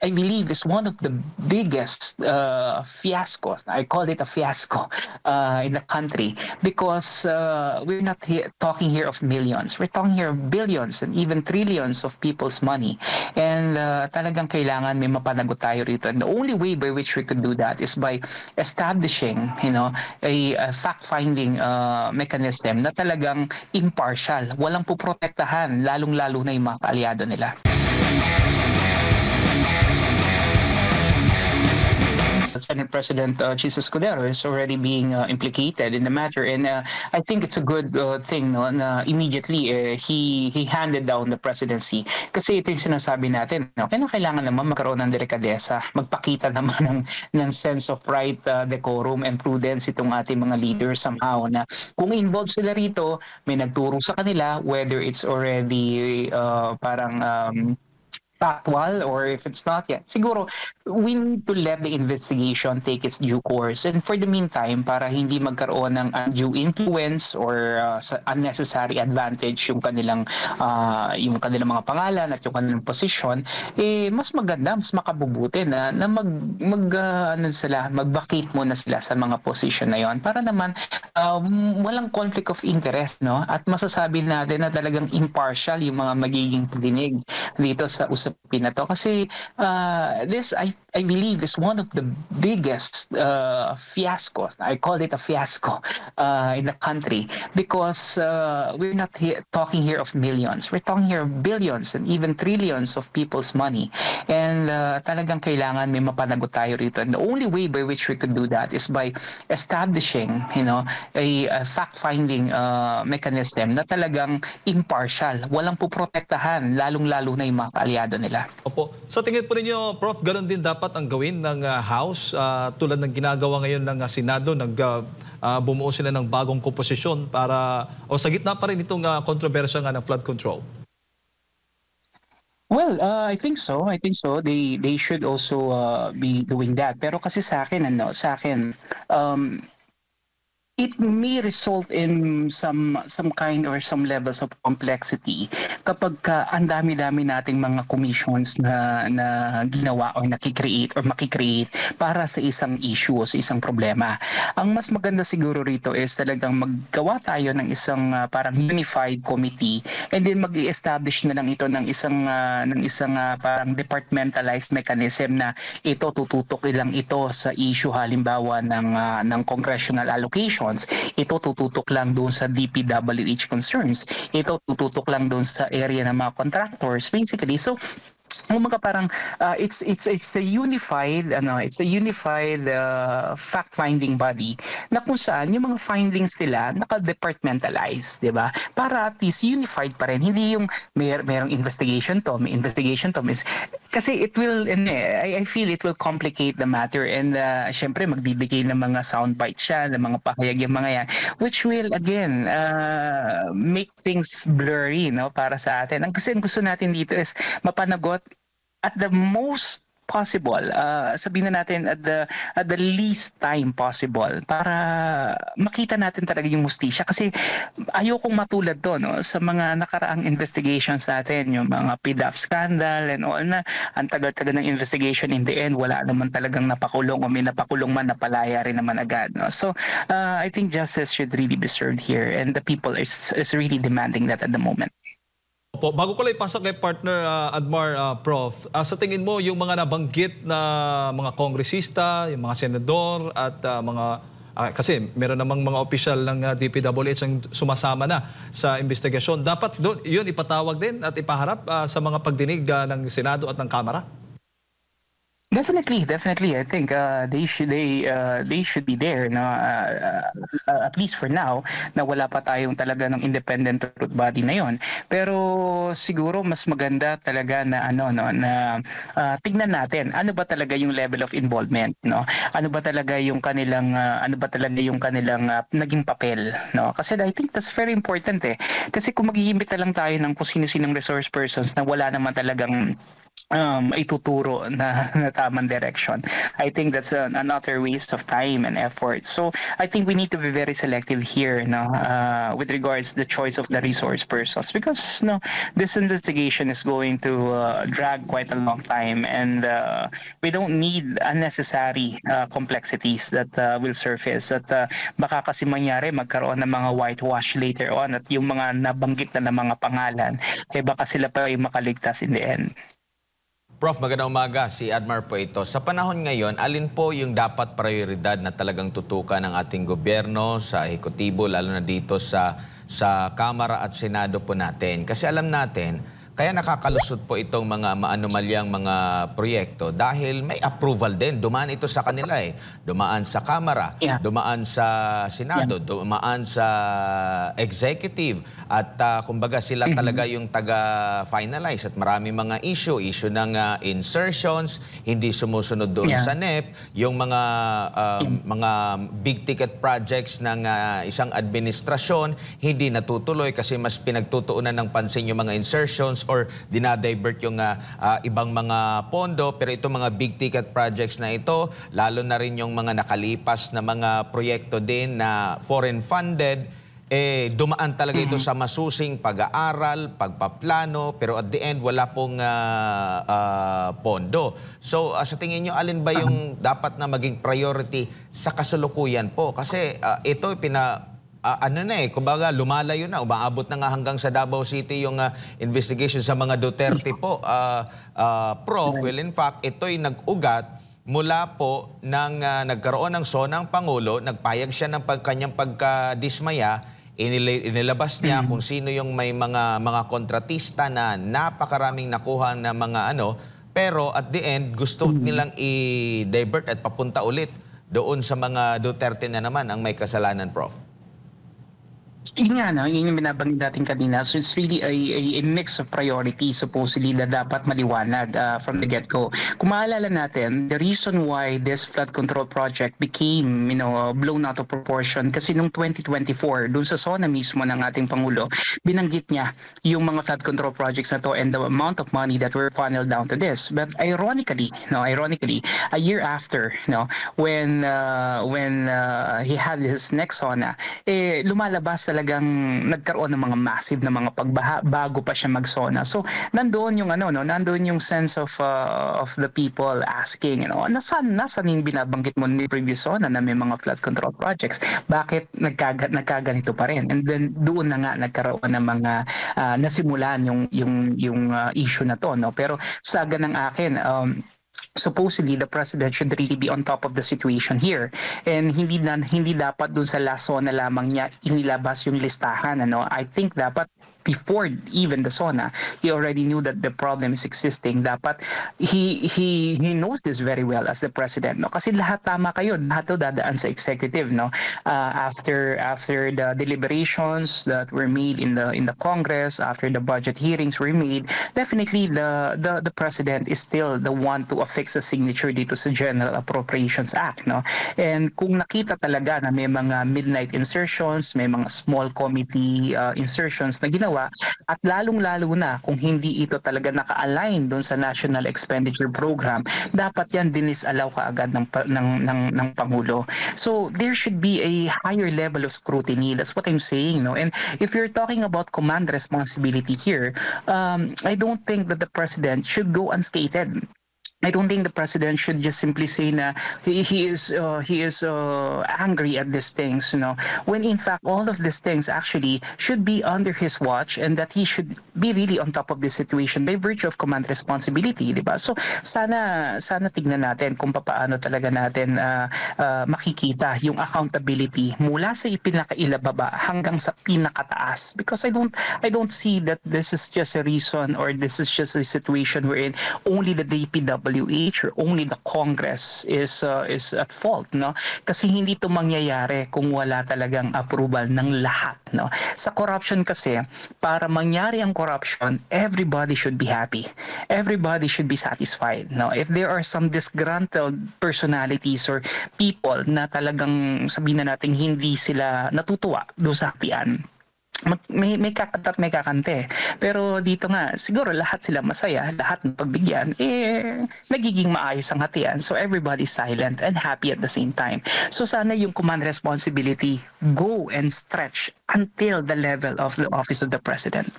I believe is one of the biggest fiasco. I call it a fiasco in the country because we're not talking here of millions. We're talking here of billions and even trillions of people's money. And talagang kailangan may mapanagot tayo rito. And the only way by which we could do that is by establishing, a fact-finding mechanism na talagang impartial. Walang puprotektahan, lalong-lalo na yung mga kaalyado nila. Senate President Jesus Escudero is already being implicated in the matter, and I think it's a good thing no, na immediately he handed down the presidency kasi ito yung sinasabi natin no, kailangan naman magkaroon ng delikadesa, magpakita naman ng sense of right, decorum and prudence itong ating mga leaders somehow na kung involved sila rito, may nagturo sa kanila whether it's already parang factual or if it's not yet. Siguro, we need to let the investigation take its due course. And for the meantime, para hindi magkaroon ng undue influence or unnecessary advantage yung kanilang mga pangalan at yung kanilang position, mas maganda, mas makabubuti na mag-vacate muna sila sa mga position na yon para naman walang conflict of interest, no? At masasabi natin na talagang impartial yung mga magiging dinig dito sa usapin na to kasi this I believe is one of the biggest fiasco. I call it a fiasco in the country because we're not talking here of millions. We're talking here of billions and even trillions of people's money. And talagang kailangan may mapanagot tayo rito. And the only way by which we could do that is by establishing, a fact-finding mechanism na talagang impartial. Walang puprotektahan, lalong-lalo na yung mga kaalyado nila. Opo. Sa tingin po ninyo, Prof, ganun din dapat ang gawin ng House tulad ng ginagawa ngayon ng Senado, bumuo sila ng bagong komposisyon para, o sa gitna pa rin itong kontrobersya nga ng flood control? Well, I think so. They should also be doing that. Pero kasi sa akin, it may result in some kind or some levels of complexity kapag ang dami-dami nating mga commissions na ginawa or makikreate para sa isang issue o sa isang problema. Ang mas maganda siguro rito is talagang maggawa tayo ng isang parang unified committee and then mag-i-establish na lang ito ng isang parang departmentalized mechanism na ito tututok lang ito sa issue halimbawa ng congressional allocation. Ito tututok lang doon sa DPWH concerns. Ito tututok lang doon sa area ng mga contractors basically. So mga parang it's a unified fact-finding body na kung saan yung mga findings nila naka-departmentalize, 'di ba? Para at least unified pa rin, hindi yung merong investigation to, kasi it will I feel it will complicate the matter and syempre magbibigay ng mga soundbite siya, ng mga pahayag yung mga yan which will again make things blurry no para sa atin. Kasi ang gusto natin dito is mapanagot at the most possible, sabihin na natin at the least time possible para makita natin talaga yung hustisya kasi ayokong matulad to no sa mga nakaraang investigations natin, yung mga PDAP scandal and all na ang tagal-tagal ng investigation, in the end wala naman talagang napakulong o may napakulong man napalaya rin naman agad no. So I think justice should really be served here and the people is really demanding that at the moment. Opo, bago ko lang ipasok kay partner Admar, Prof, sa tingin mo yung mga nabanggit na mga kongresista, yung mga senador at kasi meron namang mga opisyal ng DPWH ang sumasama na sa investigasyon, dapat doon yun ipatawag din at ipaharap sa mga pagdinig ng Senado at ng Kamara? Definitely. I think they should be there. No, at least for now, na wala pa tayong talaga ng independent truth body na yon. Pero siguro mas maganda talaga na tignan natin ano ba talaga yung level of involvement, no? Ano ba talaga yung kanilang naging papel, no? Kasi I think that's very important eh. Kasi kung mag-iimbita lang tayo ng kung sino-sinong resource persons na wala naman talagang ay tuturo na, na tamang direction. I think that's another waste of time and effort. So I think we need to be very selective here, no, with regards the choice of the resource persons, because no, this investigation is going to drag quite a long time, and we don't need unnecessary complexities that will surface. At baka kasi mangyari magkaroon ng mga whitewash later on, at yung mga nabanggit na ng mga pangalan, kaya baka sila pa yung makaligtas in the end. Prof, magandang umaga. Si Admar po ito. Sa panahon ngayon, alin po yung dapat prioridad na talagang tutukan ng ating gobyerno sa ehekutibo, lalo na dito sa Kamara at Senado po natin? Kasi alam natin, kaya nakakalusot po itong mga maanomalyang mga proyekto dahil may approval din. Dumaan ito sa kanila eh. Dumaan sa Kamara, dumaan sa Senado, dumaan sa Executive. At kumbaga sila talaga yung taga-finalize. At marami mga issue ng insertions, hindi sumusunod doon sa NEP. Yung mga big ticket projects ng isang administrasyon, hindi natutuloy kasi mas pinagtutuunan ng pansin yung mga insertions or dinadivert yung ibang mga pondo. Pero itong mga big ticket projects na ito, lalo na rin yung mga nakalipas na mga proyekto din na foreign funded, dumaan talaga ito sa masusing pag-aaral, pagpaplano, pero at the end wala pong pondo. So sa tingin nyo, alin ba yung dapat na maging priority sa kasalukuyan po? Kasi ito kumbaga lumalayo na, umaabot na nga hanggang sa Davao City yung investigation sa mga Duterte po. Prof, well in fact, ito'y nag-ugat mula po nang nagkaroon ng SONA ang Pangulo, nagpayag siya ng kanyang pagkadismaya, inilabas niya kung sino yung may mga kontratista na napakaraming nakuha na mga pero at the end, gusto nilang i-divert at papunta ulit doon sa mga Duterte na naman ang may kasalanan, Prof. Yun nga, no? Yun yung binabanggit natin kanina. So it's really a mix of priorities supposedly na dapat maliwanag from the get-go. Kung maalala natin, the reason why this flood control project became blown out of proportion kasi nung 2024, dun sa SONA mismo ng ating Pangulo, binanggit niya yung mga flood control projects na to and the amount of money that were funneled down to this. But ironically, a year after, when he had his next SONA, lumalabas talagang nagkaroon ng mga massive na mga pagbaha bago pa siya mag-SONA. So nandoon yung nandoon yung sense of the people asking, nasaan yung binabanggit mo ni previous SONA na may mga flood control projects? Bakit nagkaganito pa rin? And then doon na nga nagkaroon ng mga nasimulan yung issue na to, no? Pero sa ganang akin, supposedly the president should really be on top of the situation here, and hindi dapat dun sa laso na lamang niya inilabas yung listahan. I think dapat before even the SONA, he already knew that the problem is existing. Dapat he knows this very well as the president, kasi lahat tama kayo, lahat to dadaan sa executive, after the deliberations that were made in the Congress, after the budget hearings were made, definitely the president is still the one to affix a signature dito sa General Appropriations Act, and kung nakita talaga na may mga midnight insertions, may mga small committee insertions na ginawa, at lalong-lalo na kung hindi ito talaga naka-align doon sa National Expenditure Program, dapat yan dinis-allow kaagad ng Pangulo. So there should be a higher level of scrutiny. That's what I'm saying. And if you're talking about command responsibility here, I don't think that the president should go unscathed. I don't think the president should just simply say na he is angry at these things, when in fact all of these things actually should be under his watch, and that he should be really on top of this situation by virtue of command responsibility, di ba? So sana tignan natin kung paano talaga natin makikita yung accountability mula sa pinakailababa hanggang sa pinakataas, because I don't see that this is just a reason, or this is just a situation wherein only the DPWH or only the Congress is at fault, kasi hindi to mangyayari kung wala talagang approval ng lahat, Sa corruption kasi, para mangyari ang corruption, everybody should be happy, everybody should be satisfied, If there are some disgruntled personalities or people na talagang sabihin na natin hindi sila natutuwa doon sa hatian, may kakanta at may kakante. Pero dito nga, siguro lahat sila masaya, lahat ng pagbigyan, nagiging maayos ang hatian. So everybody's silent and happy at the same time. So sana yung command responsibility go and stretch until the level of the office of the president.